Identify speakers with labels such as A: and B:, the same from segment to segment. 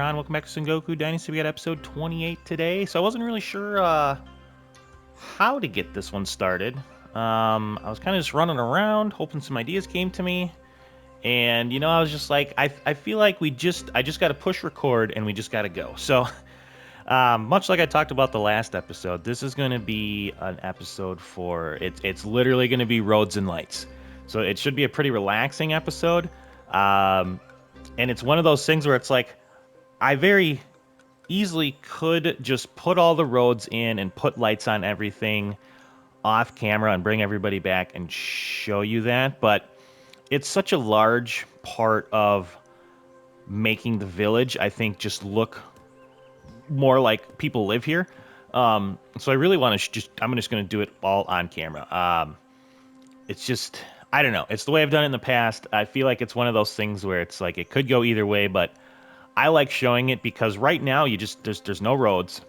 A: on? Welcome back to Sengoku Dynasty. We got episode 28 today. So I wasn't really sure how to get this one started. I was kind of just running around, hoping some ideas came to me. And, you know, I was just like, I feel like I just got to push record and we just got to go. So, much like I talked about the last episode, this is going to be an episode it's literally going to be roads and lights. So it should be a pretty relaxing episode. And it's one of those things where it's like, I very easily could just put all the roads in and put lights on everything off camera and bring everybody back and show you that, but it's such a large part of making the village, I think, just look more like people live here. So I really want to I'm just going to do it all on camera. It's just, I don't know. It's the way I've done it in the past. I feel like it's one of those things where it's like it could go either way, but I like showing it because right now there's no roads,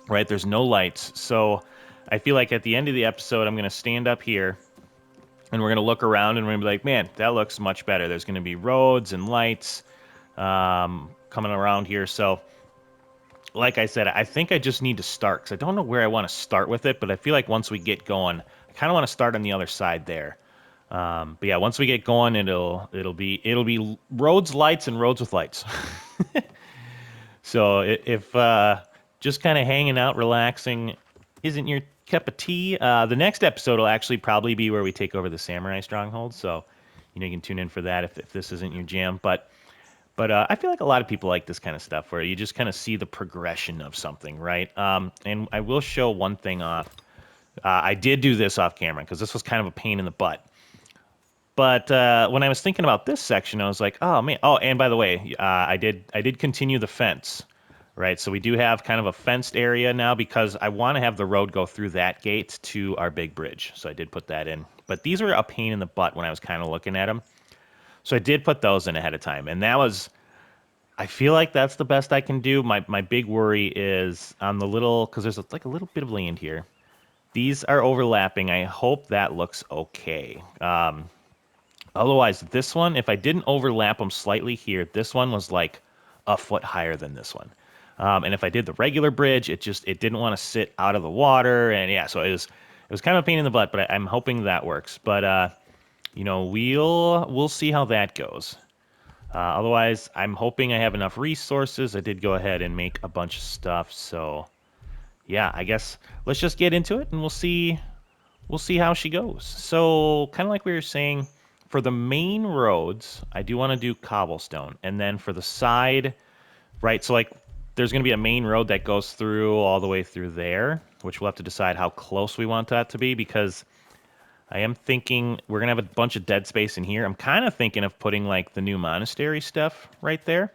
A: right? There's no lights. So I feel like at the end of the episode, I'm going to stand up here and we're going to look around and we're going to be like, man, that looks much better. There's going to be roads and lights coming around here. So like I said, I think I just need to start because I don't know where I want to start with it, but I feel like once we get going, I kind of want to start on the other side there. But yeah, once we get going, it'll be roads, lights, and roads with lights. So if just kind of hanging out, relaxing isn't your cup of tea, the next episode will actually probably be where we take over the samurai stronghold. So you know you can tune in for that if this isn't your jam. But I feel like a lot of people like this kind of stuff where you just kind of see the progression of something, right? And I will show one thing off. I did do this off camera because this was kind of a pain in the butt. But when I was thinking about this section, I was like, oh man. Oh, and by the way, I did continue the fence, right? So we do have kind of a fenced area now because I want to have the road go through that gate to our big bridge. So I did put that in. But these were a pain in the butt when I was kind of looking at them. So I did put those in ahead of time, and that was. I feel like that's the best I can do. My big worry is on the little because there's like a little bit of land here. These are overlapping. I hope that looks okay. Otherwise, this one, if I didn't overlap them slightly here, this one was like a foot higher than this one. And if I did the regular bridge, it didn't want to sit out of the water, and yeah, so it was kind of a pain in the butt. But I'm hoping that works. But you know, we'll see how that goes. Otherwise, I'm hoping I have enough resources. I did go ahead and make a bunch of stuff, so yeah, I guess let's just get into it and we'll see how she goes. So, kind of like we were saying, for the main roads, I do want to do cobblestone. And then for the side, right, so like there's going to be a main road that goes through all the way through there, which we'll have to decide how close we want that to be because I am thinking we're going to have a bunch of dead space in here. I'm kind of thinking of putting like the new monastery stuff right there,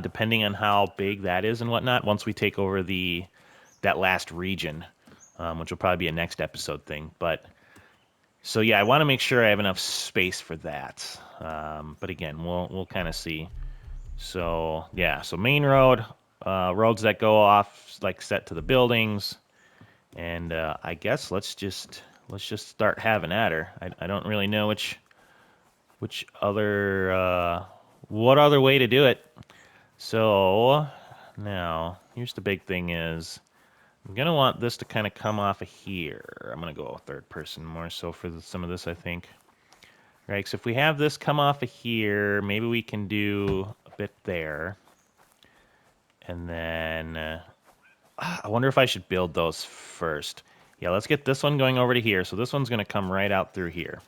A: depending on how big that is and whatnot once we take over that last region. Which will probably be a next episode thing. But so yeah, I want to make sure I have enough space for that. But again, we'll kind of see. So yeah, so main road, roads that go off like set to the buildings, and I guess let's just start having at her. I don't really know which other what other way to do it. So now here's the big thing is. I'm going to want this to kind of come off of here. I'm going to go third person more so for some of this, I think. Right, so if we have this come off of here, maybe we can do a bit there. And then, I wonder if I should build those first. Yeah, let's get this one going over to here. So this one's going to come right out through here.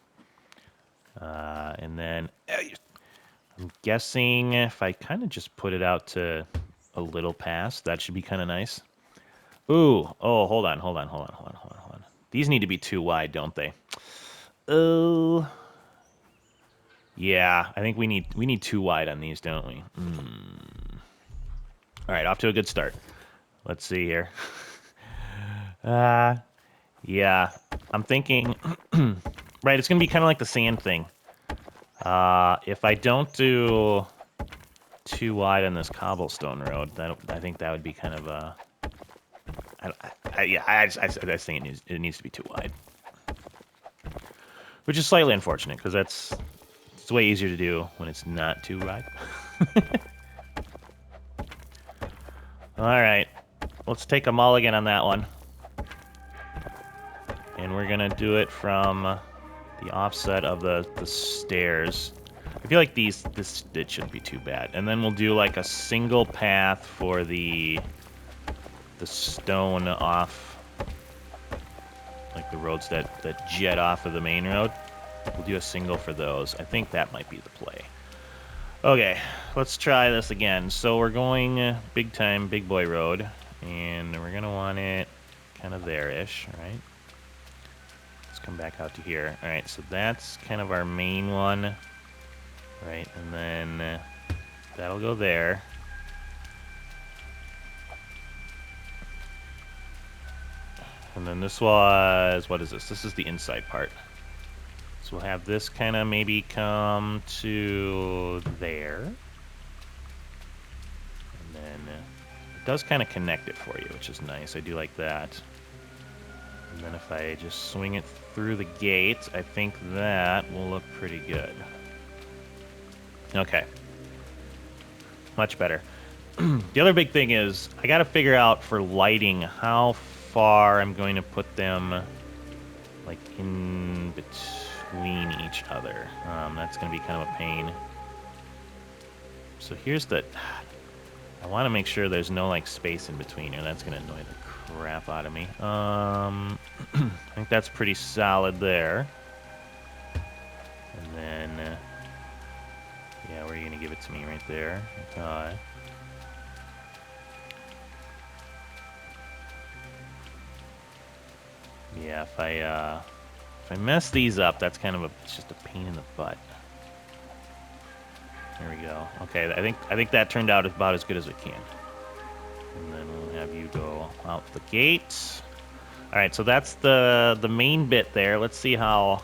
A: And then, I'm guessing if I kind of just put it out to a little past, that should be kind of nice. Ooh, oh, hold on. These need to be too wide, don't they? Oh, yeah, I think we need too wide on these, don't we? All right, off to a good start. Let's see here. Yeah, I'm thinking, right, it's going to be kind of like the sand thing. If I don't do too wide on this cobblestone road, I think that would be kind of a... I just think it needs to be too wide, which is slightly unfortunate because it's way easier to do when it's not too wide. All right, let's take a mulligan on that one. And we're gonna do it from the offset of the stairs. I feel like this shouldn't be too bad. And then we'll do like a single path for the stone off, like the roads that jet off of the main road. We'll do a single for those. I think that might be the play. Okay, let's try this again. So we're going big time, big boy road, and we're gonna want it kind of there-ish, right? Let's come back out to here. All right, so that's kind of our main one, right? And then that'll go there. And then this was, what is this? This is the inside part. So we'll have this kind of maybe come to there. And then it does kind of connect it for you, which is nice. I do like that. And then if I just swing it through the gate, I think that will look pretty good. Okay. Much better. The other big thing is I got to figure out for lighting how far I'm going to put them like in between each other. That's going to be kind of a pain. So here's the... I want to make sure there's no like space in between here. That's going to annoy the crap out of me. I think that's pretty solid there. And then... yeah, where are you going to give it to me? Right there. Okay. Yeah, if I mess these up, that's kind of it's just a pain in the butt. There we go. Okay, I think that turned out about as good as it can. And then we'll have you go out the gate. All right, so that's the main bit there. Let's see how.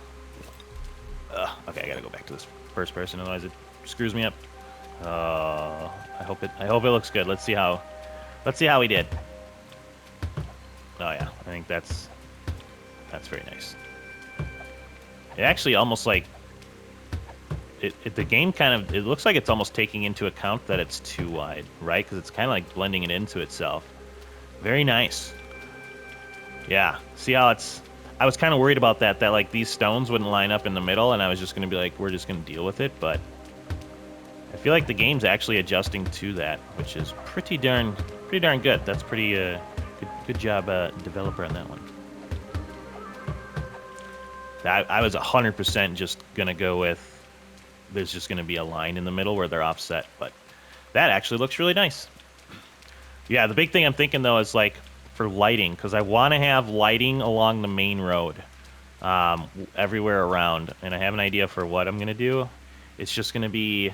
A: Okay, I gotta go back to this first person, otherwise it screws me up. I hope it looks good. Let's see how we did. Oh yeah, I think that's very nice. It actually almost like the game kind of, it looks like it's almost taking into account that it's too wide, right? Because it's kind of like blending it into itself. Very nice. Yeah, see how it's... I was kind of worried about that like these stones wouldn't line up in the middle, and I was just going to be like, we're just going to deal with it, but I feel like the game's actually adjusting to that, which is pretty darn good. That's pretty good job, developer, on that one. I was 100% just going to go with there's just going to be a line in the middle where they're offset, but that actually looks really nice. Yeah, the big thing I'm thinking, though, is like for lighting, because I want to have lighting along the main road everywhere around, and I have an idea for what I'm going to do. It's just going to be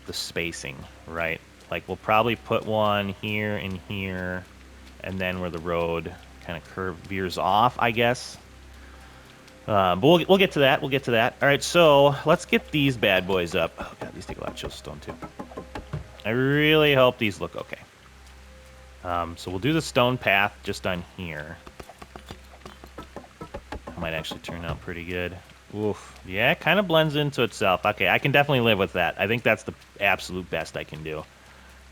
A: the spacing, right? Like we'll probably put one here and here, and then where the road kind of veers off, I guess. But we'll get to that. We'll get to that. All right, so let's get these bad boys up. Oh, God, these take a lot of chisel stone, too. I really hope these look okay. So we'll do the stone path just on here. Might actually turn out pretty good. Oof. Yeah, it kind of blends into itself. Okay, I can definitely live with that. I think that's the absolute best I can do.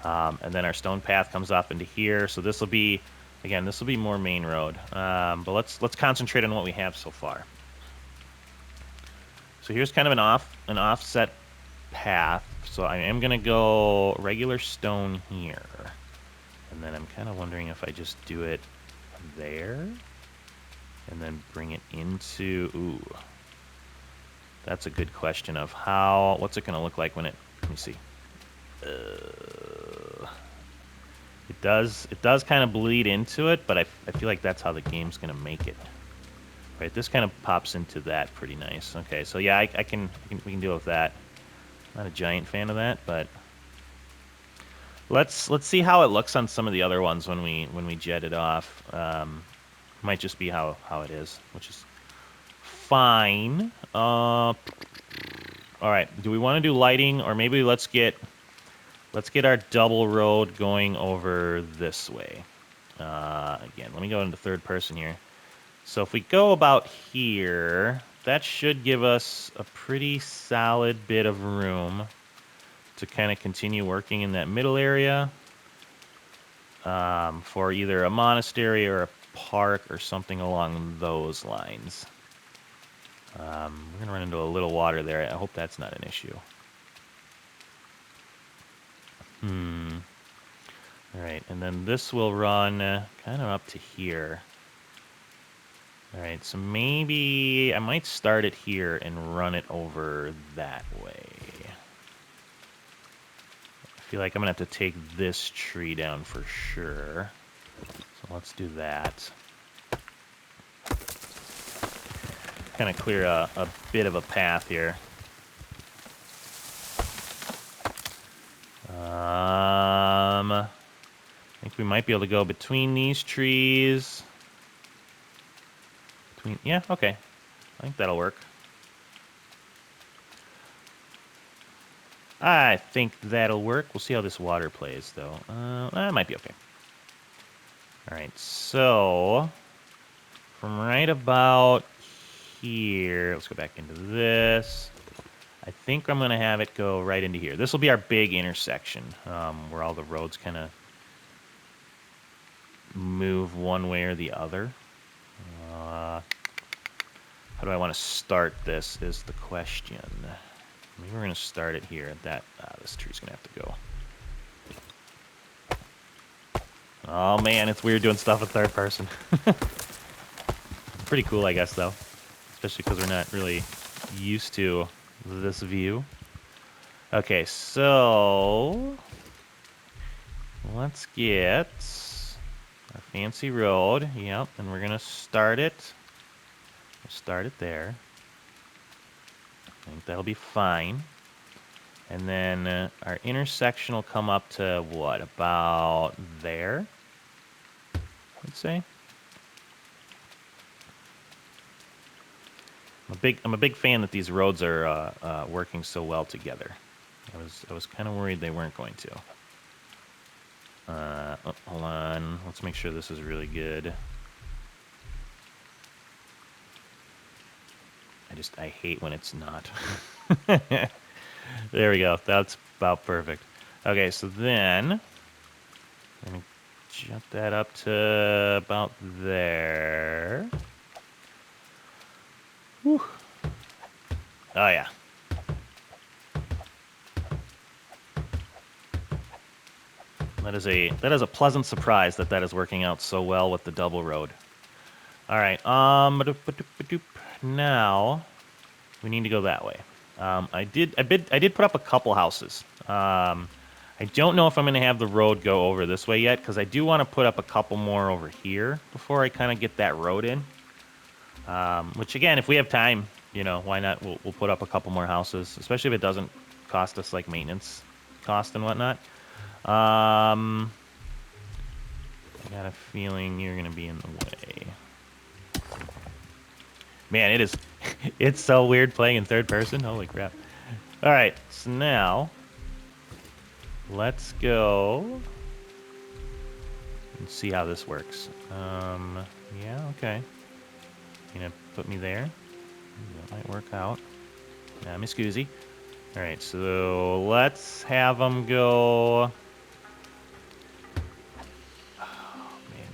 A: And then our stone path comes off into here. So this will be, again, this will be more main road. But let's concentrate on what we have so far. So here's kind of an offset path. So I am going to go regular stone here. And then I'm kind of wondering if I just do it there. And then bring it into... Ooh. That's a good question of how... What's it going to look like when it... Let me see. It does kind of bleed into it, but I feel like that's how the game's going to make it. Right, this kind of pops into that pretty nice. Okay, so yeah, we can deal with that. Not a giant fan of that, but let's see how it looks on some of the other ones when we jet it off. Might just be how it is, which is fine. All right, do we want to do lighting, or maybe let's get our double road going over this way. Again, let me go into third person here. So if we go about here, that should give us a pretty solid bit of room to kind of continue working in that middle area. for either a monastery or a park or something along those lines. We're going to run into a little water there. I hope that's not an issue. All right, and then this will run kind of up to here. All right, so maybe I might start it here and run it over that way. I feel like I'm going to have to take this tree down for sure. So let's do that. Kind of clear a bit of a path here. I think we might be able to go between these trees. Yeah, okay. I think that'll work. I think that'll work. We'll see how this water plays, though. That might be okay. All right, so from right about here, let's go back into this. I think I'm going to have it go right into here. This will be our big intersection, where all the roads kind of move one way or the other. How do I want to start this is the question. Maybe we're going to start it here. This tree's going to have to go. Oh, man, it's weird doing stuff in third person. Pretty cool, I guess, though. Especially because we're not really used to this view. Okay, so let's get our fancy road. Yep, and we're going to start it. We'll start it there. I think that'll be fine. And then our intersection will come up to what? About there, I'd say. I'm a big fan that these roads are working so well together. I was kind of worried they weren't going to. Hold on. Let's make sure this is really good. I hate when it's not. There we go. That's about perfect. Okay, so then I'm going to jump that up to about there. Whew. Oh, yeah. That is a pleasant surprise that is working out so well with the double road. All right. Now we need to go that way. I did put up a couple houses. I don't know if I'm going to have the road go over this way yet because I do want to put up a couple more over here before I kind of get that road in. Which again, if we have time, why not? We'll put up a couple more houses, especially if it doesn't cost us like maintenance cost and whatnot. I got a feeling you're gonna be in the way. Man, it's so weird playing in third person. Holy crap! All right, so now let's go and see how this works. Yeah, okay. You gonna put me there? That might work out. Yeah, Miss Goozy. All right, so let's have them go. Oh man,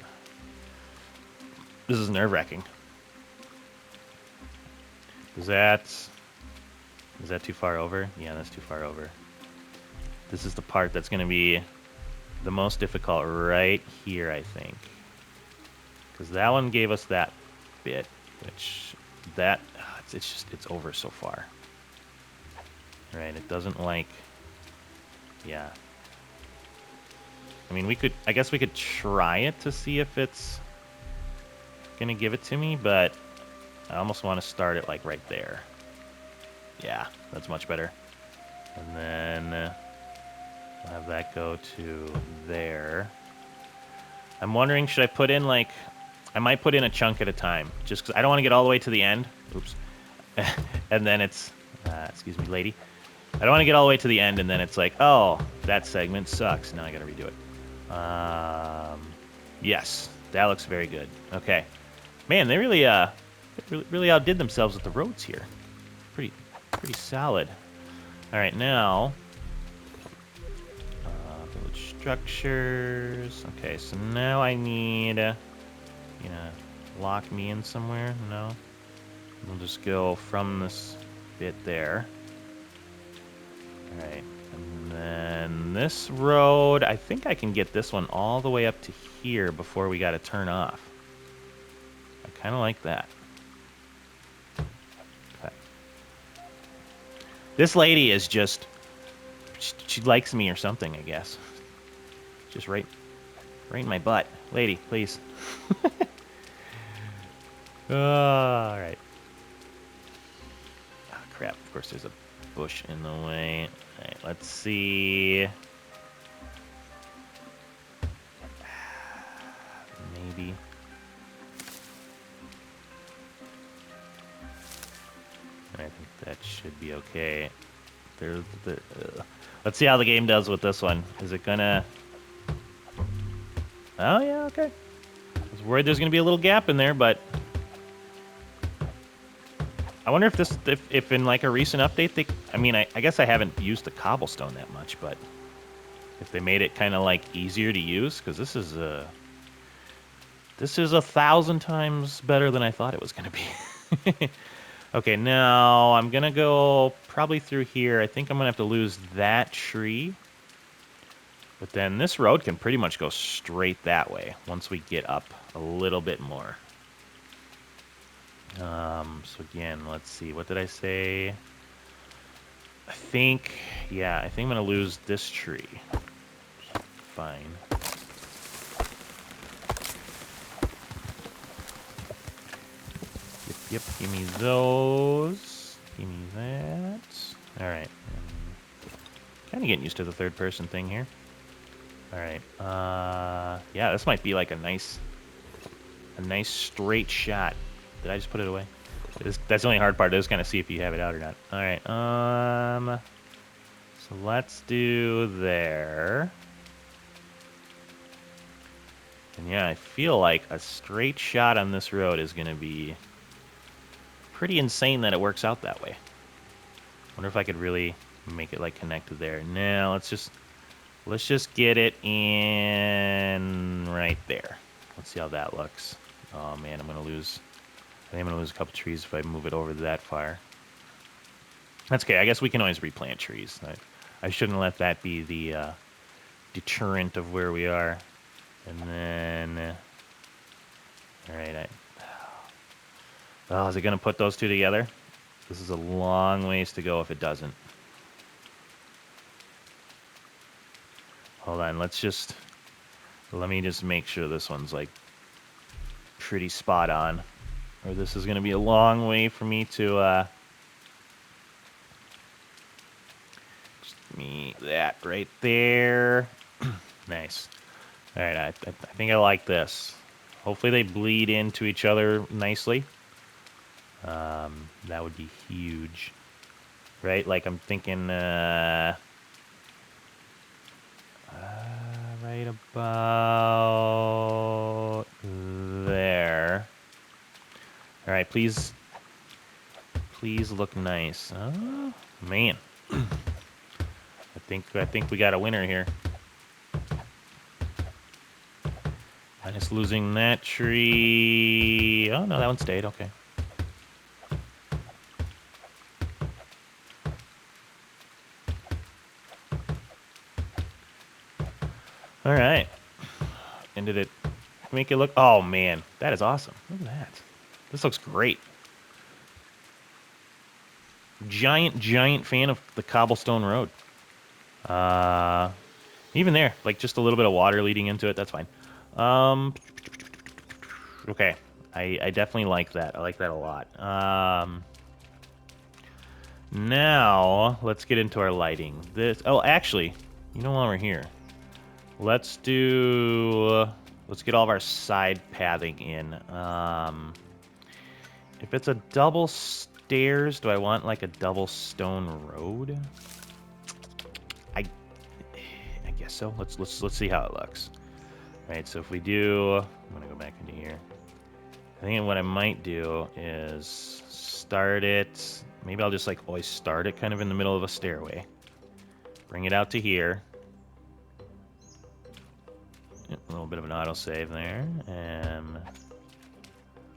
A: this is nerve-wracking. Is that too far over? Yeah, that's too far over. This is the part that's going to be the most difficult right here, I think, because that one gave us that bit, which it's over so far. Right, it doesn't like, yeah. I mean, I guess we could try it to see if it's gonna give it to me, but I almost want to start it like right there. Yeah, that's much better. And then I'll have that go to there. I'm wondering, should I put in like, I might put in a chunk at a time, just because I don't want to get all the way to the end. Oops. And then it's, excuse me, lady. I don't want to get all the way to the end, and then it's like, oh, that segment sucks. Now I got to redo it. Yes, that looks very good. Okay, man, they really outdid themselves with the roads here. Pretty solid. All right, now village structures. Okay, so now I need, lock me in somewhere. No, we'll just go from this bit there. All right, and then this road, I think I can get this one all the way up to here before we got to turn off. I kind of like that. Okay. This lady is just, she likes me or something, I guess. Just right in my butt. Lady, please. All right. Oh, crap. Of course, there's a bush in the way. All right, let's see. Maybe. I think that should be okay. Let's see how the game does with this one. Is it gonna... Oh, yeah, okay. I was worried there's gonna be a little gap in there, but... I wonder if in like a recent update, I guess I haven't used the cobblestone that much, but if they made it kind of like easier to use, because this is 1,000 times better than I thought it was gonna be. Okay, now I'm gonna go probably through here. I think I'm gonna have to lose that tree, but then this road can pretty much go straight that way once we get up a little bit more. So again, let's see. What did I say? I think I'm gonna lose this tree. Fine. Yep, give me those. Give me that. All right. Kind of getting used to the third-person thing here. All right. Yeah, this might be like a nice straight shot. Did I just put it away? That's the only hard part. Is kind of see if you have it out or not. All right. So let's do there. And yeah, I feel like a straight shot on this road is going to be pretty insane that it works out that way. Wonder if I could really make it like connected there. Now let's just get it in right there. Let's see how that looks. Oh man, I think I'm gonna lose a couple trees if I move it over that far. That's okay. I guess we can always replant trees. I shouldn't let that be the deterrent of where we are. And then, all right. Oh, is it gonna put those two together? This is a long ways to go if it doesn't. Hold on. Let me just make sure this one's like pretty spot on, or this is gonna be a long way for me to. Me that right there. Nice. All right, I think I like this. Hopefully they bleed into each other nicely. That would be huge, right? Like I'm thinking right about there. All right, please look nice. Oh man. I think we got a winner here. Minus losing that tree. Oh no, that one stayed. Okay. All right. And did it make it look? Oh man, that is awesome. Look at that. This looks great. Giant fan of the cobblestone road. Even there, like just a little bit of water leading into it. That's fine. Okay, I definitely like that. I like that a lot. Now let's get into our lighting. Actually, while we're here, let's get all of our side pathing in. If it's a double stairs, do I want like a double stone road? I guess so. Let's see how it looks. All right, so if we do, I'm gonna go back into here. I think what I might do is start it. Maybe I'll just like always start it kind of in the middle of a stairway. Bring it out to here. A little bit of an autosave there. And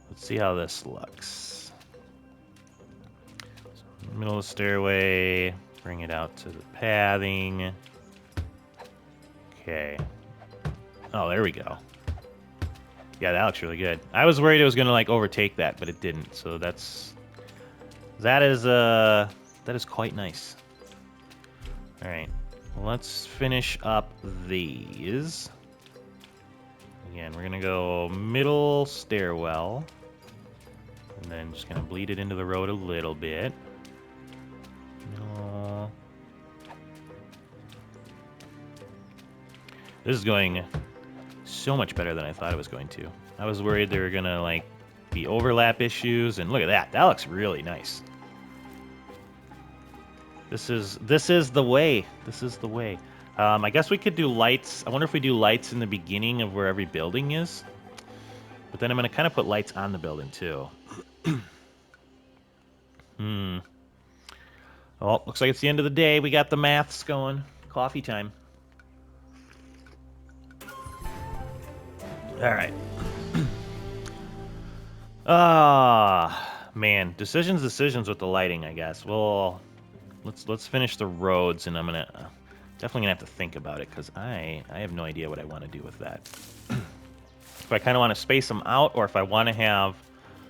A: let's see how this looks. So middle of the stairway. Bring it out to the pathing. Okay. Oh, there we go. Yeah, that looks really good. I was worried it was gonna like overtake that, but it didn't. So that is quite nice. All right, let's finish up these. Again, we're gonna go middle stairwell, and then just gonna bleed it into the road a little bit. No. This is going so much better than I thought it was going to. I was worried there were gonna like be overlap issues, and look at that. That looks really nice. This is the way. This is the way. I guess we could do lights. I wonder if we do lights in the beginning of where every building is. But then I'm gonna kind of put lights on the building too. Oh, looks like it's the end of the day. We got the maths going. Coffee time. All right. Man, decisions with the lighting, I guess. Well, let's finish the roads, and I'm definitely gonna have to think about it because I have no idea what I want to do with that. If I kind of want to space them out, or if I want to have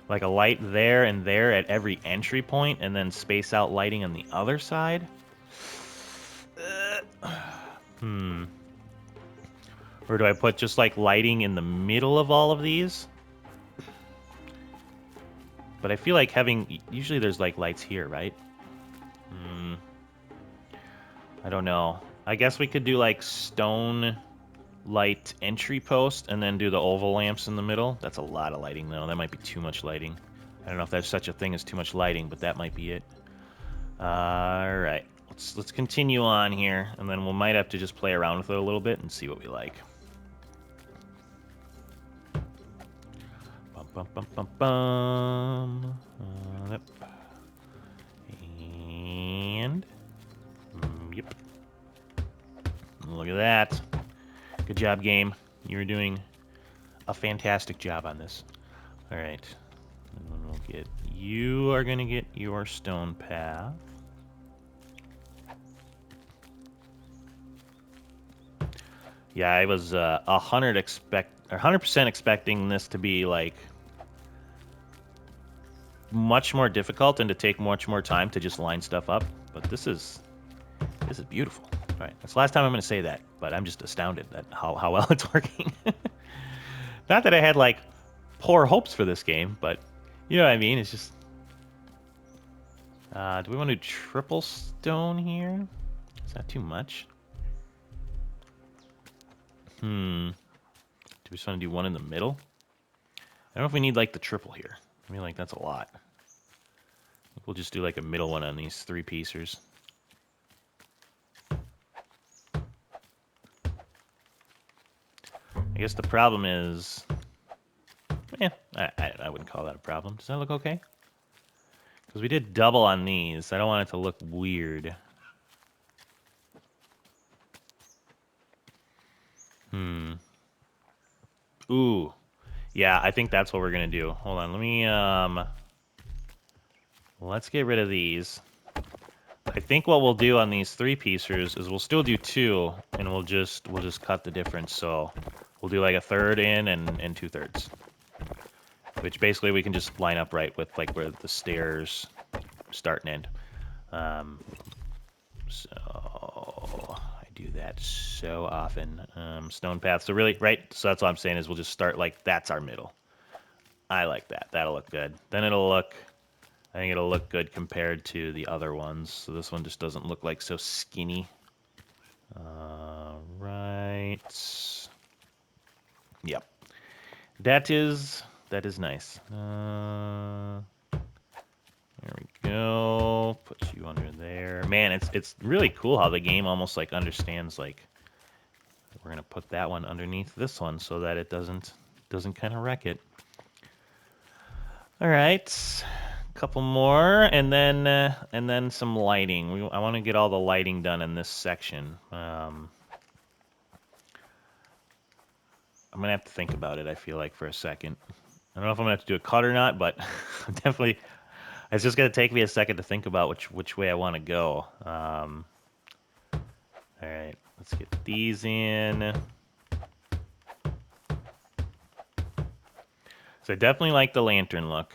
A: like a light there and there at every entry point, and then space out lighting on the other side. Or do I put just like lighting in the middle of all of these? But I feel like usually there's like lights here, right? I don't know. I guess we could do like stone light entry post and then do the oval lamps in the middle. That's a lot of lighting though. That might be too much lighting. I don't know if there's such a thing as too much lighting, but that might be it. All right. Let's continue on here, and then we might have to just play around with it a little bit and see what we like. Bum, bum, bum, bum, bum. Yep. And yep. Look at that. Good job, game. You were doing a fantastic job on this. All right. And then we'll get... You are going to get your stone path. Yeah, I was 100% expecting this to be like much more difficult and to take much more time to just line stuff up. But this is beautiful. All right, that's the last time I'm going to say that, but I'm just astounded at how well it's working. Not that I had like poor hopes for this game, but you know what I mean. It's just. Do we want to do triple stone here? Is that too much? Do we just want to do one in the middle? I don't know if we need like the triple here. I mean, like that's a lot. I think we'll just do like a middle one on these three piecers. I guess the problem is, I wouldn't call that a problem. Does that look okay? Because we did double on these. I don't want it to look weird. Ooh. Yeah, I think that's what we're going to do. Hold on, let me, let's get rid of these. I think what we'll do on these three piecers is we'll still do two, and we'll just cut the difference. So we'll do like a third in and 2/3. Which basically we can just line up right with like where the stairs start and end. So I do that so often. Stone path. So really, right? So that's what I'm saying is we'll just start like that's our middle. I like that. That'll look good. Then I think it'll look good compared to the other ones. So this one just doesn't look like so skinny. Right. Yep. That is nice. There we go. Put you under there. Man, it's really cool how the game almost like understands like we're gonna put that one underneath this one so that it doesn't kind of wreck it. All right, a couple more, and then some lighting. I want to get all the lighting done in this section. I'm gonna have to think about it. I feel like for a second. I don't know if I'm gonna have to do a cut or not, but definitely, it's just gonna take me a second to think about which way I want to go. All right, let's get these in. So I definitely like the lantern look.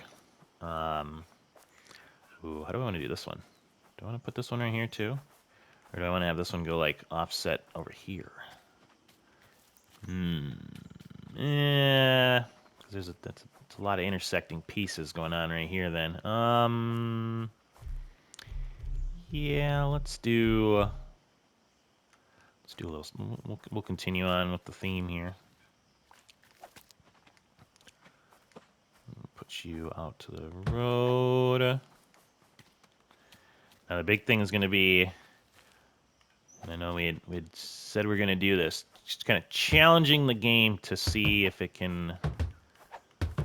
A: Ooh, how do I want to do this one? Do I want to put this one right here too? Or do I want to have this one go like offset over here? Yeah, because that's a lot of intersecting pieces going on right here then. Yeah, let's do a little, we'll continue on with the theme here. Put you out to the road. Now the big thing is going to be, I know we'd said we are going to do this, just kind of challenging the game to see if it can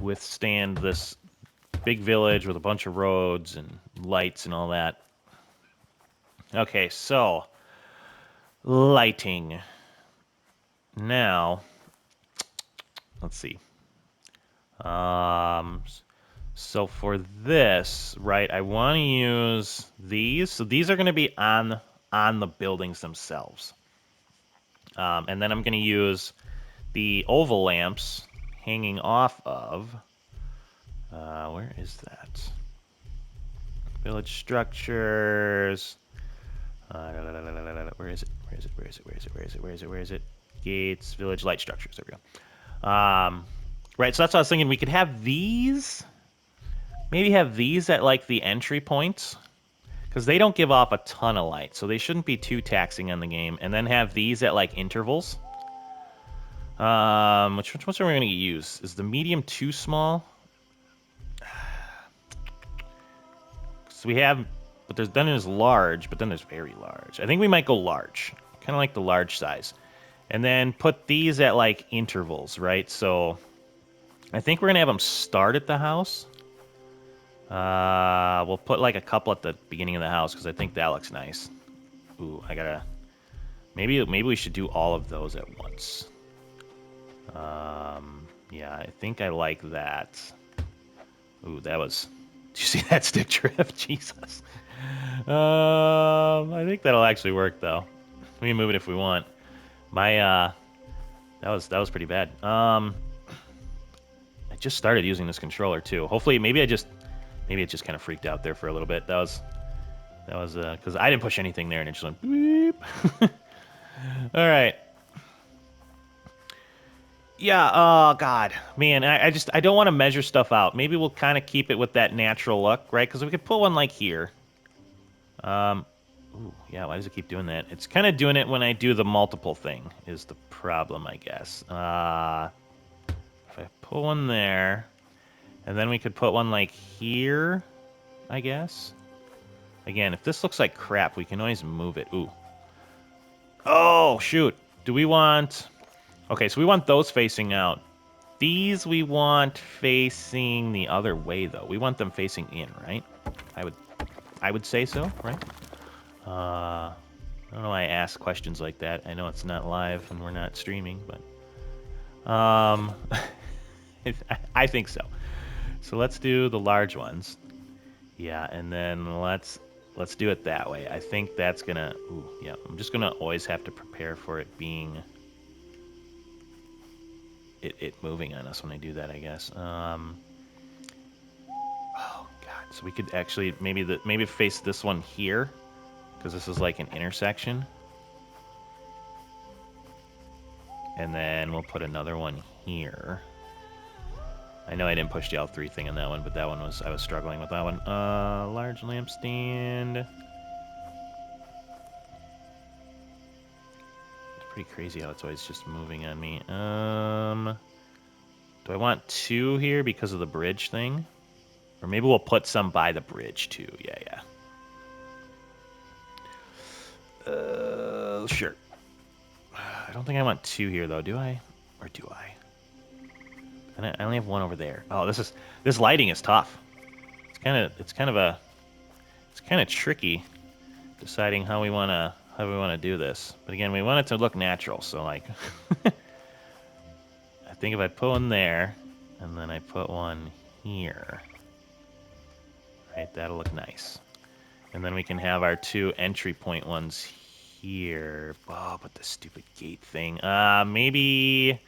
A: withstand this big village with a bunch of roads and lights and all that. Okay, so lighting. Now, let's see. So for this, right, I want to use these. So these are going to be on the buildings themselves. And then I'm going to use the oval lamps hanging off of, where is that? Village structures. Where is it? Where is it? Where is it? Where is it? Where is it? Where is it? Where is it? Gates, village light structures. There we go. Right, so that's what I was thinking. We could have these. Maybe have these at like the entry points, because they don't give off a ton of light, so they shouldn't be too taxing on the game. And then have these at like intervals. Which one are we going to use? Is the medium too small? So we have, but then there's large, but then there's very large. I think we might go large, kind of like the large size, and then put these at like intervals, right? So I think we're gonna have them start at the house. We'll put like a couple at the beginning of the house because I think that looks nice. Ooh, I gotta. Maybe we should do all of those at once. Yeah, I think I like that. Ooh, that was. Did you see that stick drift? Jesus. I think that'll actually work though. We can move it if we want. My that was pretty bad. I just started using this controller too. Hopefully, maybe it just kind of freaked out there for a little bit. That was because I didn't push anything there and it just went beep. All right. Yeah, oh god. Man, I don't want to measure stuff out. Maybe we'll kind of keep it with that natural look, right? Because we could put one like here. Ooh, yeah, why does it keep doing that? It's kind of doing it when I do the multiple thing, is the problem, I guess. If I put one there, and then we could put one like here, I guess. Again, if this looks like crap, we can always move it. Ooh. Oh, shoot. Do we want... Okay, so we want those facing out. These we want facing the other way, though. We want them facing in, right? I would say so, right? I don't know why I ask questions like that. I know it's not live and we're not streaming, but I think so. So let's do the large ones. Yeah, and then let's do it that way. I think that's gonna. Ooh, yeah. I'm just gonna always have to prepare for it being it moving on us when I do that, I guess. Oh god. So we could actually maybe face this one here, because this is like an intersection. And then we'll put another one here. I know I didn't push the L3 thing on that one, but that one I was struggling with that one. Large lampstand. It's pretty crazy how it's always just moving on me. Do I want two here because of the bridge thing? Or maybe we'll put some by the bridge too. Yeah. Sure. I don't think I want two here though, do I? Or do I? And I only have one over there. Oh, this lighting is tough. It's kind of tricky deciding how we want to do this. But again, we want it to look natural, so like think if I put one there, and then I put one here, right, that'll look nice. And then we can have our 2 entry point ones here. Oh, but the stupid gate thing. Maybe...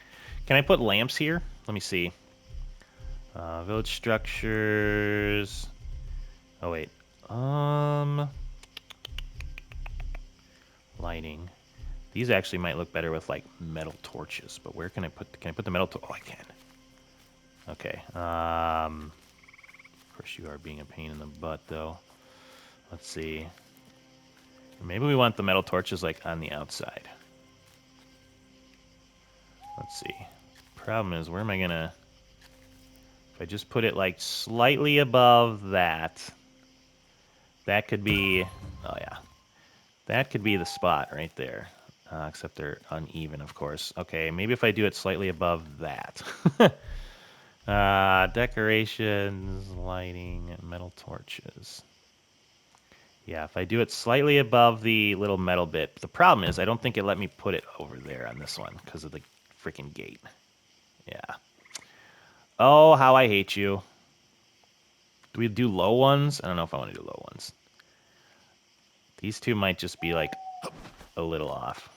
A: Can I put lamps here? Let me see. Village structures... Oh, wait. Lighting. These actually might look better with, like, metal torches. But where can I put... Can I put the metal... Oh, I can. Okay. Of course, you are being a pain in the butt, though. Let's see. Maybe we want the metal torches, like, on the outside. Let's see. Problem is, where am I gonna... If I just put it, like, slightly above that, that could be... Oh, yeah. That could be the spot right there. Except they're uneven, of course. Okay, maybe if I do it slightly above that. Decorations, lighting, metal torches. Yeah, if I do it slightly above the little metal bit. The problem is I don't think it let me put it over there on this one because of the freaking gate. Yeah. Oh, how I hate you. Do we do low ones? I don't know if I want to do low ones. These two might just be like a little off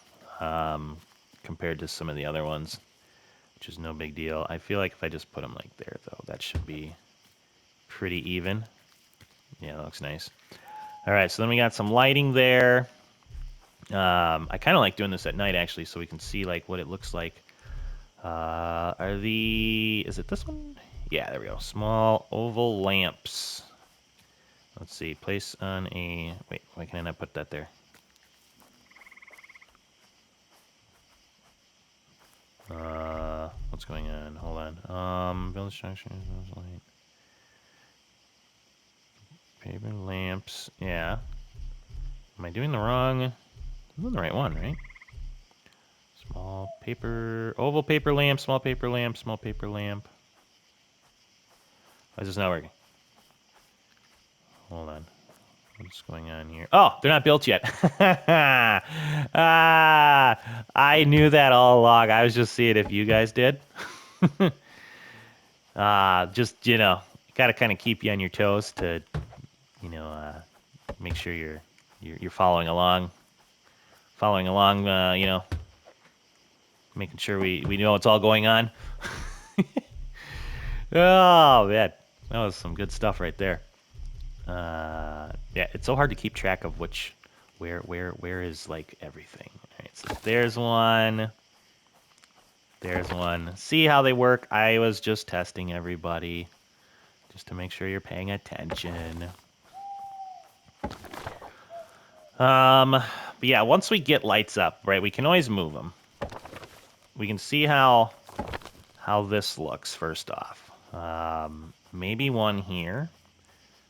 A: compared to some of the other ones, which is no big deal. I feel like if I just put them like there, though, that should be pretty even. Yeah, that looks nice. All right, so then we got some lighting there. I kind of like doing this at night, actually, so we can see like what it looks like. Is it this one? Yeah, there we go. Small oval lamps. Let's see, place on a... Wait, why can I not put that there? What's going on? Hold on. Build structures, light. Paper lamps, yeah. Am I doing the wrong... I'm doing the right one, right? Small paper... Oval paper lamp, small paper lamp, small paper lamp. Why is this not working? Hold on. What's going on here? Oh, they're not built yet. I knew that all along. I was just seeing if you guys did. Just, you know, got to kind of keep you on your toes to, you know, make sure you're following along. You know, making sure we know what's all going on. Oh, man. That was some good stuff right there. Yeah, it's so hard to keep track of where is like everything. All right, so there's one. There's one. See how they work? I was just testing everybody, just to make sure you're paying attention. But yeah, once we get lights up, right, we can always move them. We can see how this looks first off. Maybe one here.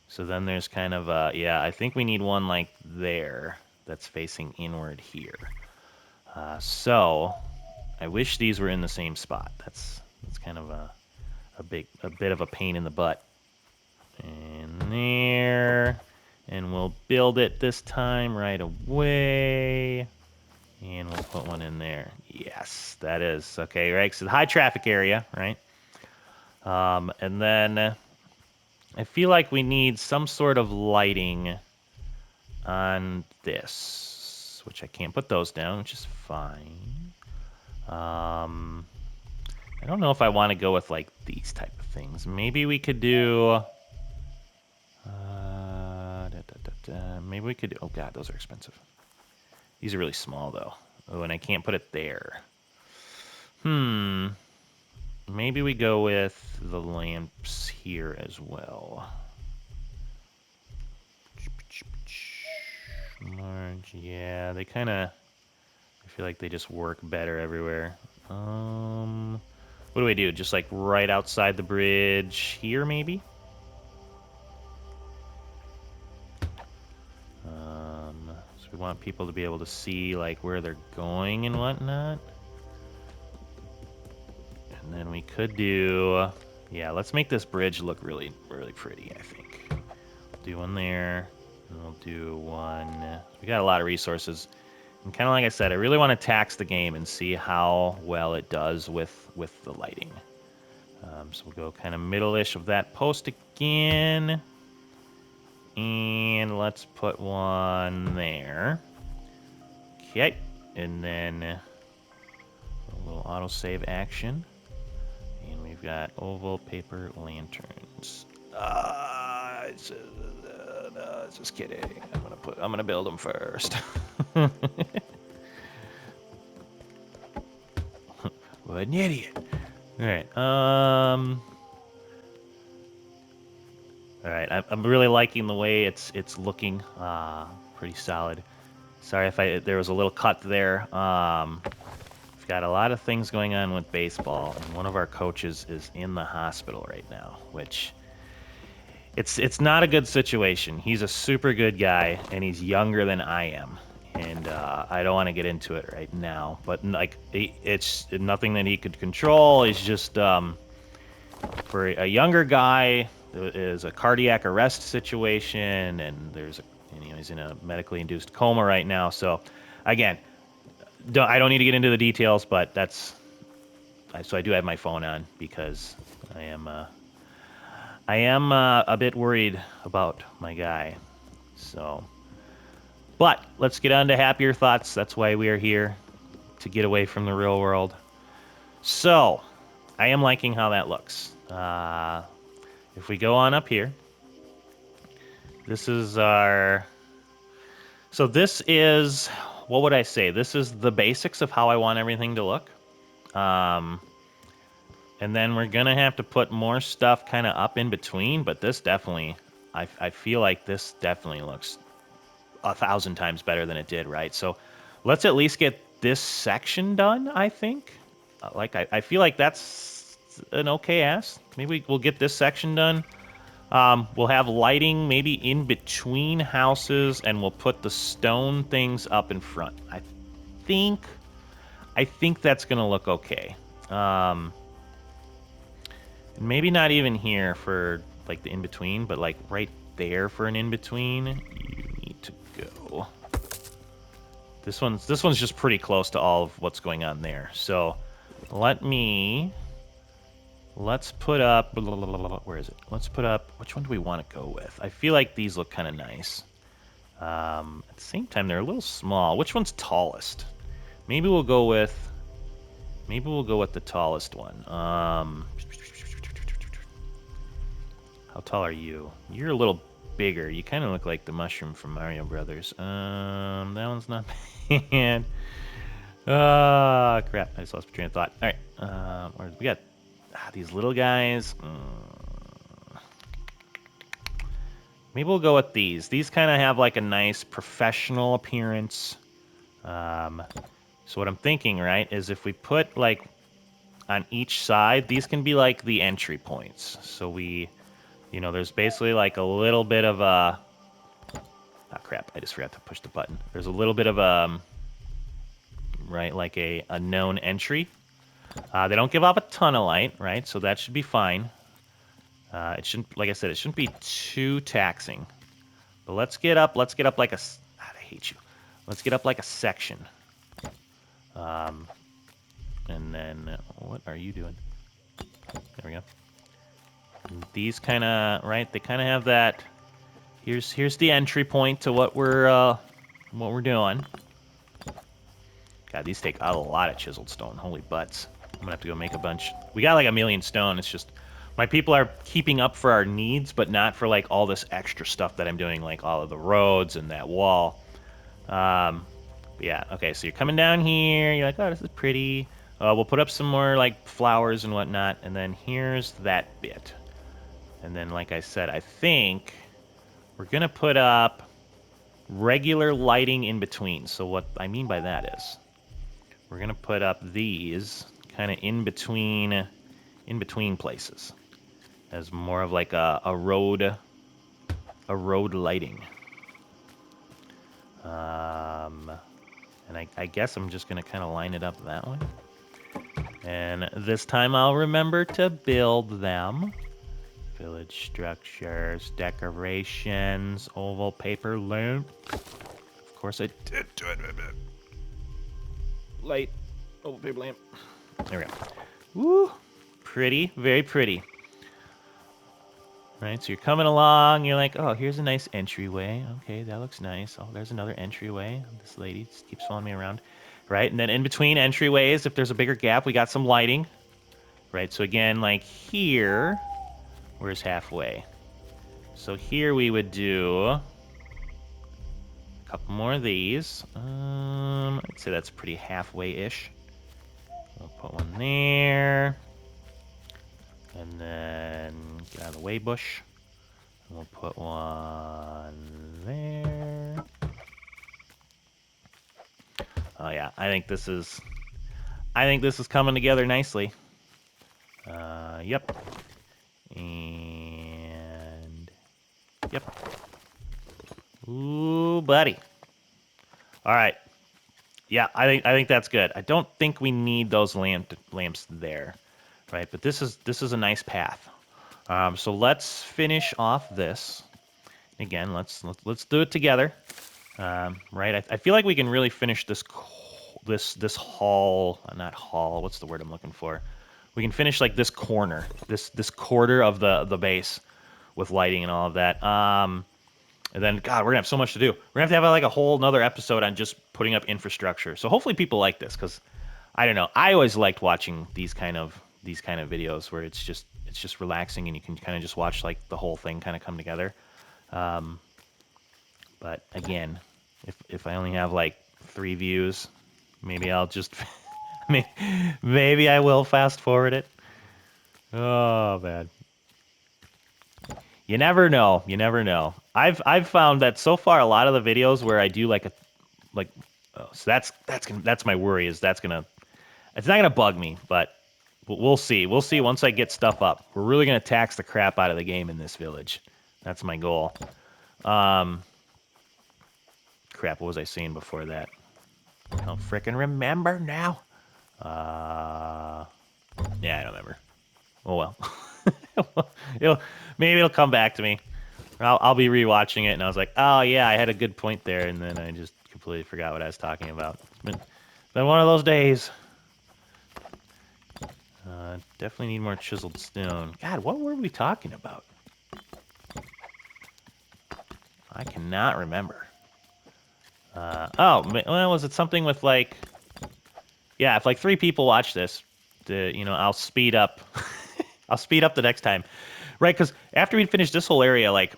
A: So then there's kind of a, yeah, I think we need one like there that's facing inward here. So I wish these were in the same spot. That's kind of a bit of a pain in the butt. And there, and we'll build it this time right away. And we'll put one in there. Yes, that is okay, right? So the high traffic area, right? And then I feel like we need some sort of lighting on this, which I can't put those down, which is fine. I don't know if I want to go with like these type of things. Maybe we could do... maybe we could... Oh, God, those are expensive. These are really small, though. Oh, and I can't put it there. Maybe we go with the lamps here as well. Large, yeah, they kind of... I feel like they just work better everywhere. What do we do? Just like right outside the bridge here, maybe? So we want people to be able to see like where they're going and whatnot. And then we could do... Yeah, let's make this bridge look really, really pretty, I think. Do one there, and we'll do one... We got a lot of resources. And kind of like I said, I really want to tax the game and see how well it does with the lighting. So we'll go kind of middle-ish of that post again. And let's put one there. Okay. And then a little autosave action. And we've got oval paper lanterns. Just kidding. I'm gonna build them first. What an idiot. All right. All right. I'm really liking the way it's looking. Pretty solid. Sorry if there was a little cut there. We've got a lot of things going on with baseball, and one of our coaches is in the hospital right now, which it's not a good situation. He's a super good guy, and he's younger than I am, and I don't want to get into it right now. But like, it's nothing that he could control. It's just for a younger guy, there is a cardiac arrest situation, and he's in a medically induced coma right now. So, again, I don't need to get into the details, but so I do have my phone on because I am a bit worried about my guy. So, but let's get on to happier thoughts. That's why we are here, to get away from the real world. So, I am liking how that looks. If we go on up here, this is our... So this is, what would I say? This is the basics of how I want everything to look. And then we're going to have to put more stuff kind of up in between, but this definitely, I feel like this definitely looks 1,000 times better than it did, right? So let's at least get this section done, I think. I feel like that's an okay ask. Maybe we'll get this section done. We'll have lighting maybe in between houses, and we'll put the stone things up in front. I think that's gonna look okay. Maybe not even here for like the in between, but like right there for an in between. You need to go. This one's just pretty close to all of what's going on there. So let's put up, where is it? Let's put up, which one do we want to go with? I feel like these look kind of nice. At the same time, they're a little small. Which one's tallest? Maybe we'll go with the tallest one. How tall are you? You're a little bigger. You kind of look like the mushroom from Mario Brothers. That one's not bad. Crap. I just lost my train of thought. All right. We got these little guys. Maybe we'll go with these. These kind of have like a nice professional appearance. So what I'm thinking, right, is if we put like on each side, these can be like the entry points. So there's basically like a little bit of a... Oh, crap. I just forgot to push the button. There's a little bit of right, like a known entry. They don't give off a ton of light, right? So that should be fine. It shouldn't, like I said, it shouldn't be too taxing. But let's get up like a... God, I hate you. Let's get up like a section. And then, what are you doing? There we go. And these kind of, right? They kind of have that. Here's the entry point to what we're doing. God, these take a lot of chiseled stone. Holy butts. I'm gonna have to go make a bunch. We got like 1,000,000 stone. It's just my people are keeping up for our needs, but not for like all this extra stuff that I'm doing, like all of the roads and that wall. Yeah, okay, so you're coming down here. You're like, oh, this is pretty. We'll put up some more like flowers and whatnot, and then here's that bit. And then, like I said, I think we're gonna put up regular lighting in between. So what I mean by that is we're gonna put up these kind of in between places as more of like a road lighting. And I guess I'm just gonna kind of line it up that way. And this time I'll remember to build them. Village structures, decorations, oval paper loop. Of course I did do it. light. Oh, paper lamp. There we go. Woo! Pretty, very pretty. Right, so you're coming along, you're like, oh, here's a nice entryway. Okay, that looks nice. Oh, there's another entryway. This lady just keeps following me around. Right, and then in between entryways, if there's a bigger gap, we got some lighting. Right, so again, like here, where's halfway? So here we would do a couple more of these. I'd say that's pretty halfway-ish. We'll put one there. And then get out of the way, bush. We'll put one there. Oh yeah, I think this is coming together nicely. Yep. And yep. Ooh, buddy. All right. Yeah, I think that's good. I don't think we need those lamps there, right? But this is a nice path. So let's finish off this. Again, let's do it together. Right? I feel like we can really finish this hall, not hall. What's the word I'm looking for? We can finish like this corner, this quarter of the base with lighting and all of that. And then, God, we're gonna have so much to do. We're gonna have like a whole another episode on just putting up infrastructure. So hopefully people like this, because I don't know. I always liked watching these kind of videos where it's just relaxing and you can kind of just watch like the whole thing kind of come together. But again, if I only have like 3 views, maybe I'll just maybe I will fast forward it. Oh man. You never know. You never know. I've found that so far a lot of the videos where I do so that's my worry, is it's not gonna bug me, but we'll see. We'll see once I get stuff up. We're really gonna tax the crap out of the game in this village. That's my goal. Crap, what was I saying before that? I don't frickin' remember now. Yeah, I don't remember. Oh well. Maybe it'll come back to me. I'll be rewatching it, and I was like, oh yeah, I had a good point there, and then I just completely forgot what I was talking about. It's been one of those days. Definitely need more chiseled stone. God, what were we talking about? I cannot remember. Well, was it something with like... Yeah, if like 3 people watch this, I'll speed up. I'll speed up the next time. Right, because after we finish this whole area, like,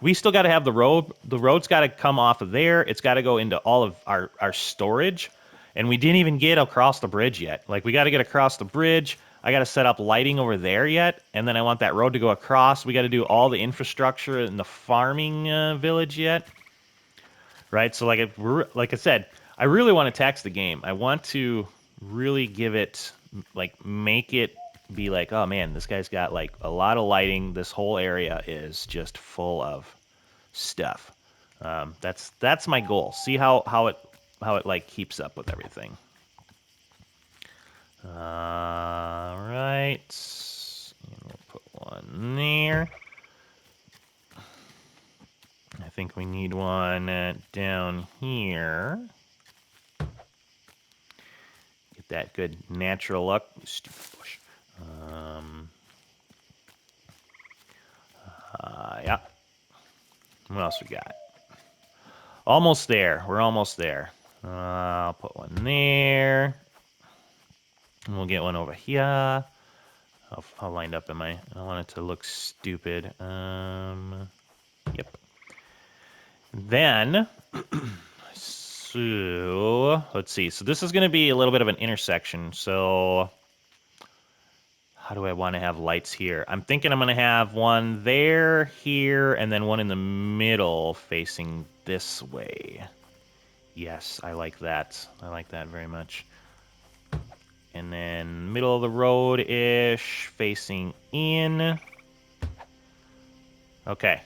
A: we still got to have the road. The road's got to come off of there. It's got to go into all of our storage. And we didn't even get across the bridge yet. Like, we got to get across the bridge. I got to set up lighting over there yet. And then I want that road to go across. We got to do all the infrastructure in the farming village yet. Right, so like I said, I really want to tax the game. I want to really give it, like, make it be like, oh man, this guy's got like a lot of lighting. This whole area is just full of stuff. That's my goal. See how it like keeps up with everything. All right, and we'll put one there. I think we need one down here. Get that good natural look. Stupid bush. Yeah. What else we got? Almost there. We're almost there. I'll put one there. And we'll get one over here. I'll line up in my... I want it to look stupid. Yep. Then... So... Let's see. So this is going to be a little bit of an intersection. So... How do I want to have lights here? I'm thinking I'm going to have one there, here, and then one in the middle facing this way. Yes, I like that. I like that very much. And then middle of the road-ish, facing in. Okay.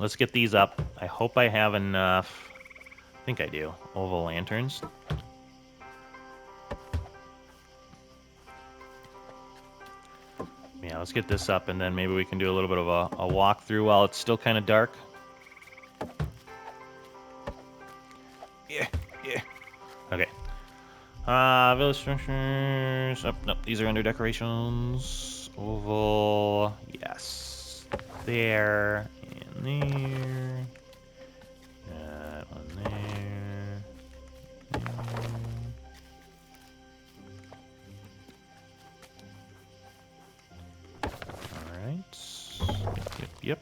A: Let's get these up. I hope I have enough. I think I do. Oval lanterns. Yeah, let's get this up, and then maybe we can do a little bit of a walkthrough while it's still kind of dark. Yeah. Okay. Village structures. Oh, no, these are under decorations. Oval. Yes. There. And there. That one there. Alright. Yep.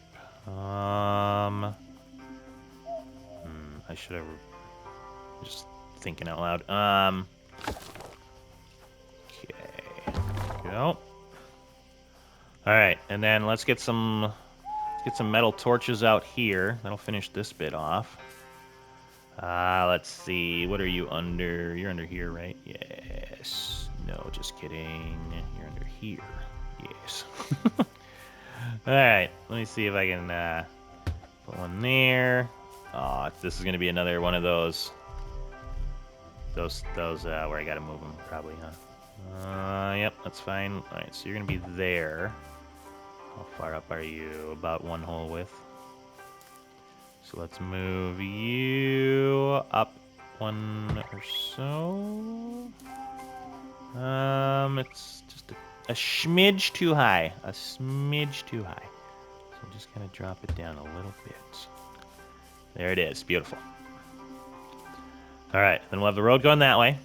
A: I should have... Just thinking out loud. Okay. Go. Alright, and then let's get some metal torches out here. That'll finish this bit off. Let's see. What are you under? You're under here, right? Yes. No, just kidding. You're under here. Yes. Alright, let me see if I can put one there. Oh, this is going to be another one of those where I got to move them, probably, huh? Yep, that's fine. Alright, so you're going to be there. How far up are you? About one hole width. So let's move you up one or so. It's just a smidge too high. A smidge too high. So I'm just gonna drop it down a little bit. There it is. Beautiful. All right, then we'll have the road going that way.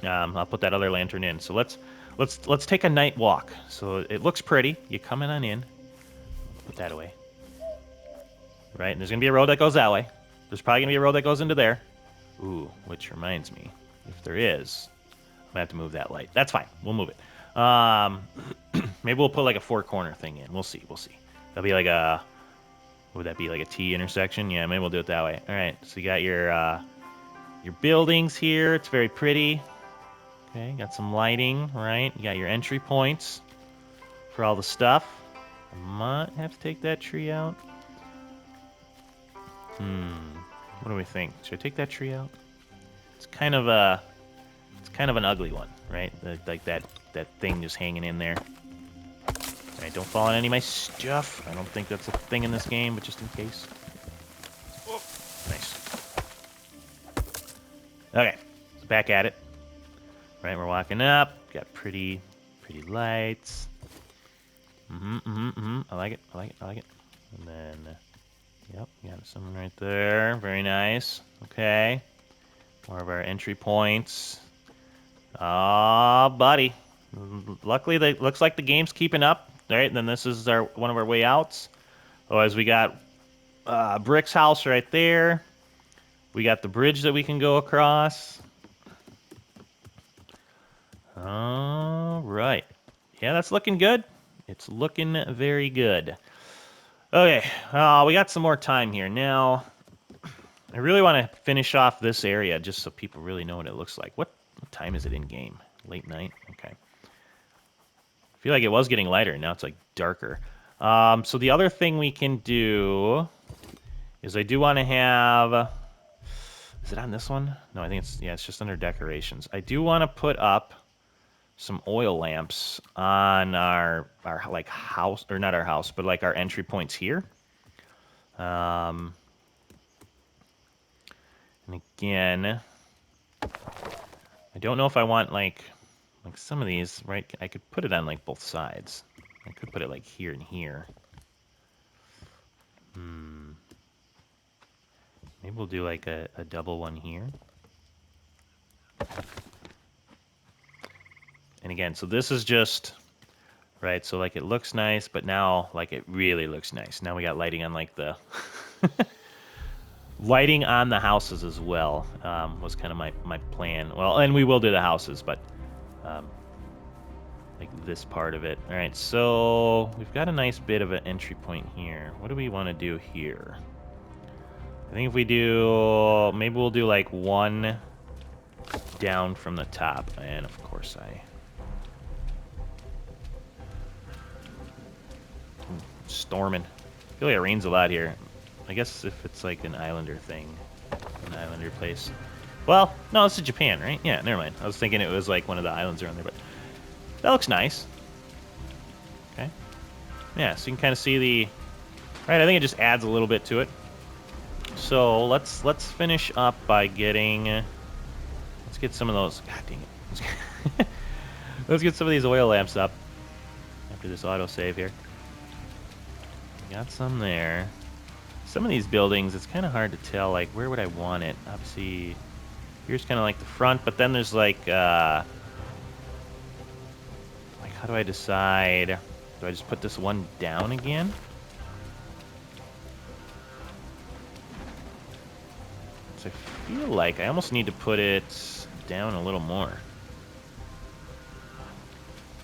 A: I'll put that other lantern in. So let's take a night walk. So it looks pretty. You coming on in. Put that away. Right, and there's going to be a road that goes that way. There's probably going to be a road that goes into there. Ooh, which reminds me, if there is, I'm going to have to move that light. That's fine. We'll move it. Maybe we'll put like a four-corner thing in. We'll see. That'll be like a... Would that be like a T intersection? Yeah, maybe we'll do it that way. All right, so you got your buildings here. It's very pretty. Okay, got some lighting, right? You got your entry points for all the stuff. I might have to take that tree out. What do we think? Should I take that tree out? It's kind of an ugly one, right? Like that thing just hanging in there. All right, don't fall on any of my stuff. I don't think that's a thing in this game, but just in case. Oh, nice. Okay, so back at it. Right, we're walking up. Got pretty lights. I like it. And then, yep, got something right there. Very nice. Okay. More of our entry points. Ah, buddy. Luckily, looks like the game's keeping up. Right, and then this is one of our way outs. Otherwise, we got Brick's house right there. We got the bridge that we can go across. All right. Yeah, that's looking good. It's looking very good. Okay, we got some more time here. Now, I really want to finish off this area just so people really know what it looks like. What time is it in game? Late night? Okay. I feel like it was getting lighter, and now it's like darker. So the other thing we can do is I do want to have... Is it on this one? No, I think it's just under decorations. I do want to put up some oil lamps on our like house, or not our house, but like our entry points here. And again, I don't know if I want like some of these, right? I could put it on like both sides. I could put it like here and here. Maybe we'll do like a double one here. And again, so this is just, right, so like it looks nice, but now like it really looks nice. Now we got lighting on like the... lighting on the houses as well was kind of my plan. Well, and we will do the houses, but like this part of it. All right, so we've got a nice bit of an entry point here. What do we want to do here? I think if we do, maybe we'll do like one down from the top. And of course storming. I feel like it rains a lot here. I guess if it's like an islander thing, an islander place. Well, no, this is Japan, right? Yeah, never mind. I was thinking it was like one of the islands around there, but that looks nice. Okay. Yeah, so you can kind of see the... Right, I think it just adds a little bit to it. So let's finish up by getting... Let's Let's get some of those. God dang it. Let's get some of these oil lamps up after this autosave here. We got some there. Some of these buildings, it's kind of hard to tell, like, where would I want it? Obviously, here's kind of like the front, but then there's like, how do I decide? Do I just put this one down again? So I feel like I almost need to put it down a little more.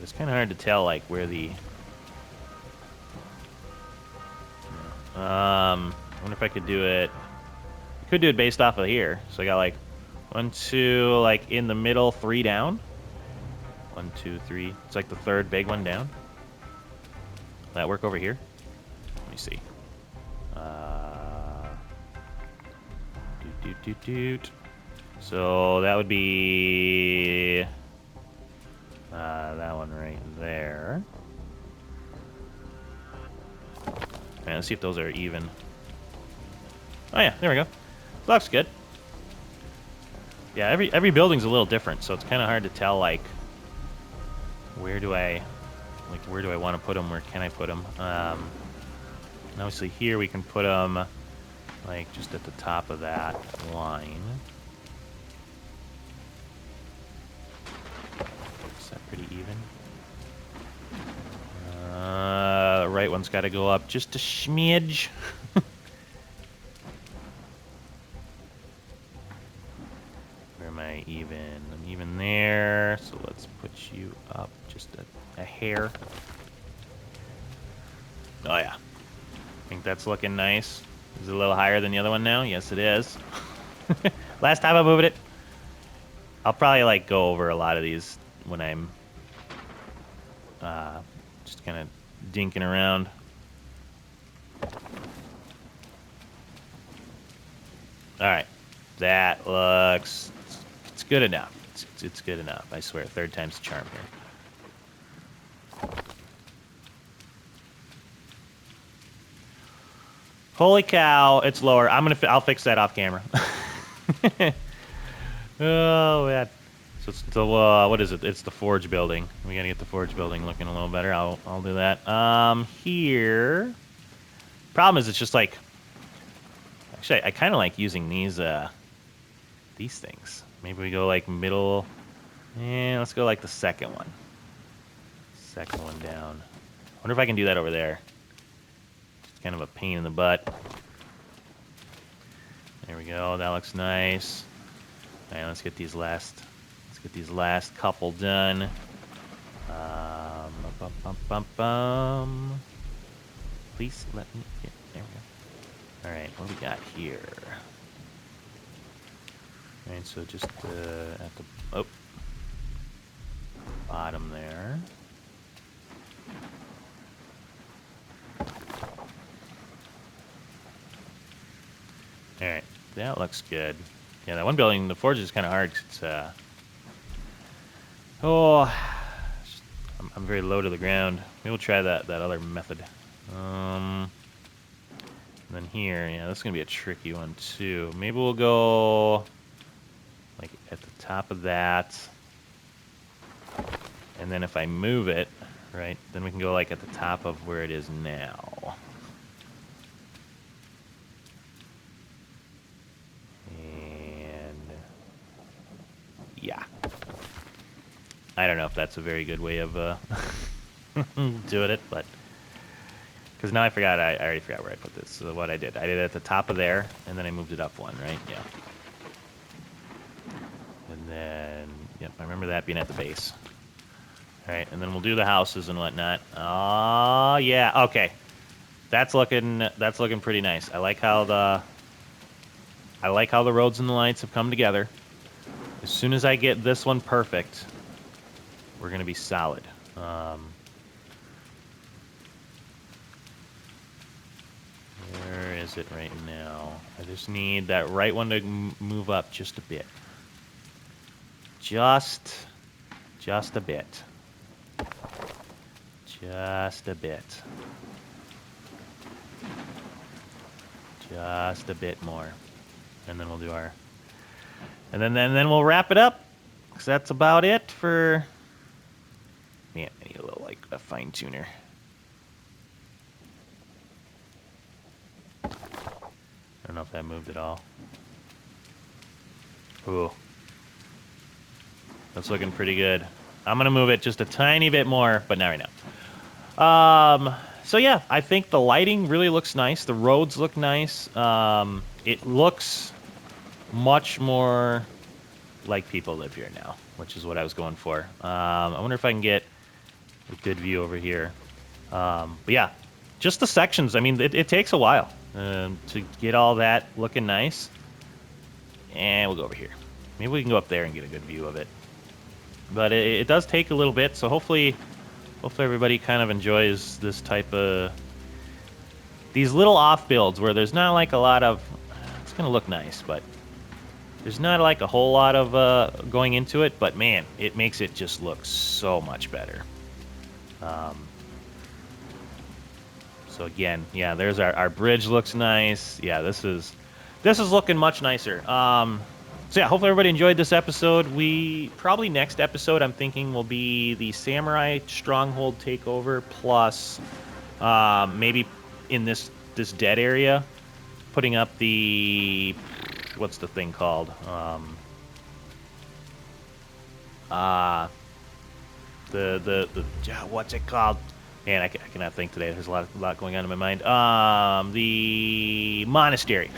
A: It's kind of hard to tell, like, where the... I wonder if I could do it... I could do it based off of here. So I got, like, 1, 2, like, in the middle, 3 down. 1, 2, 3. It's like the third big one down. Will that work over here? Let me see. Doot. So that would be that one right there. All right, let's see if those are even. Oh yeah, there we go. Looks good. Yeah, every building's a little different, so it's kind of hard to tell, like, where do I want to put them? Where can I put them? And obviously here we can put them, like, just at the top of that line. Is that pretty even? The right one's got to go up just a smidge. Where am I even? I'm even there, so let's put you up just a hair. Oh yeah. I think that's looking nice. Is it a little higher than the other one now? Yes, it is. Last time I moved it. I'll probably, like, go over a lot of these when I'm just kind of dinking around. All right, that looks, it's good enough. It's good enough. I swear, third time's the charm here. Holy cow, it's lower. I'll fix that off camera. Oh man. So it's the what is it? It's the forge building. We gotta get the forge building looking a little better. I'll do that. Here. Problem is, it's just like. Actually, I kind of like using these things. Maybe we go like middle. Yeah, let's go like the second one. Second one down. Wonder if I can do that over there. It's kind of a pain in the butt. There we go. That looks nice. All right, let's get these last couple done. Please let me get there. We go. All right, what do we got here? All right, so just at the bottom there. All right, that looks good. Yeah, that one building, the forge is kind of hard. It's I'm very low to the ground. Maybe we'll try that other method. And then here, yeah, this is gonna be a tricky one too. Maybe we'll go like at the top of that, and then if I move it, right, then we can go like at the top of where it is now. Yeah. I don't know if that's a very good way of doing it, but because now I already forgot where I put this. So what I did it at the top of there, and then I moved it up one, right? Yeah. And then, yep, I remember that being at the base. All right, and then we'll do the houses and whatnot. Oh yeah, okay. That's looking pretty nice. I like how the roads and the lights have come together. As soon as I get this one perfect, we're going to be solid. Where is it right now? I just need that right one to move up just a bit. Just a bit. Just a bit. Just a bit more. And then we'll do our And then we'll wrap it up. Because that's about it for... Man, I need a little, like, a fine tuner. I don't know if that moved at all. Ooh. That's looking pretty good. I'm going to move it just a tiny bit more, but not right now. So yeah, I think the lighting really looks nice. The roads look nice. It looks much more like people live here now, which is what I was going for. I wonder if I can get a good view over here. But yeah, just the sections. I mean, it takes a while to get all that looking nice. And we'll go over here. Maybe we can go up there and get a good view of it. But it does take a little bit, so hopefully everybody kind of enjoys this type of... These little off builds where there's not like a lot of... It's going to look nice, but there's not like a whole lot of going into it. But man, it makes it just look so much better. So again, yeah, there's our bridge looks nice. Yeah, this is looking much nicer. So yeah, hopefully everybody enjoyed this episode. We probably next episode I'm thinking will be the Samurai Stronghold takeover plus maybe in this dead area, putting up the what's the thing called? The what's it called? Man, I cannot think today. There's a lot going on in my mind. The monastery.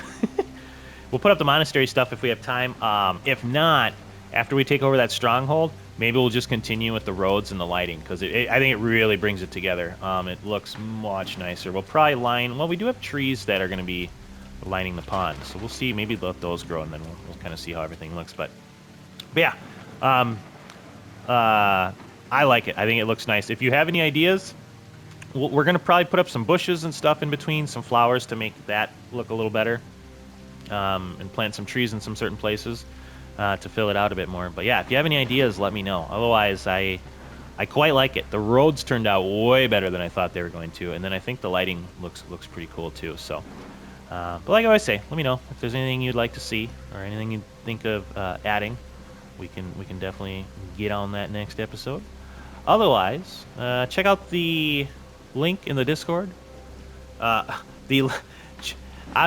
A: We'll put up the monastery stuff if we have time. If not, after we take over that stronghold, maybe we'll just continue with the roads and the lighting, because I think it really brings it together. It looks much nicer. We'll probably line... Well, we do have trees that are going to be lining the pond, so we'll see. Maybe let those grow, and then we'll kind of see how everything looks. But yeah, I like it. I think it looks nice. If you have any ideas, we're going to probably put up some bushes and stuff in between, some flowers to make that look a little better. And plant some trees in some certain places to fill it out a bit more. But yeah, if you have any ideas, let me know. Otherwise, I quite like it. The roads turned out way better than I thought they were going to, and then I think the lighting looks pretty cool too. So, but like I always say, let me know if there's anything you'd like to see or anything you think of adding. We can definitely get on that next episode. Otherwise, check out the link in the Discord. I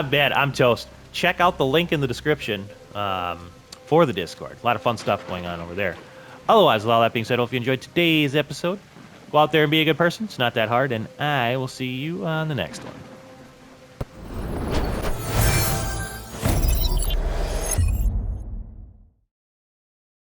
A: bet I'm toast. Check out the link in the description for the Discord. A lot of fun stuff going on over there. Otherwise, with all that being said, I hope you enjoyed today's episode. Go out there and be a good person. It's not that hard, and I will see you on the next one.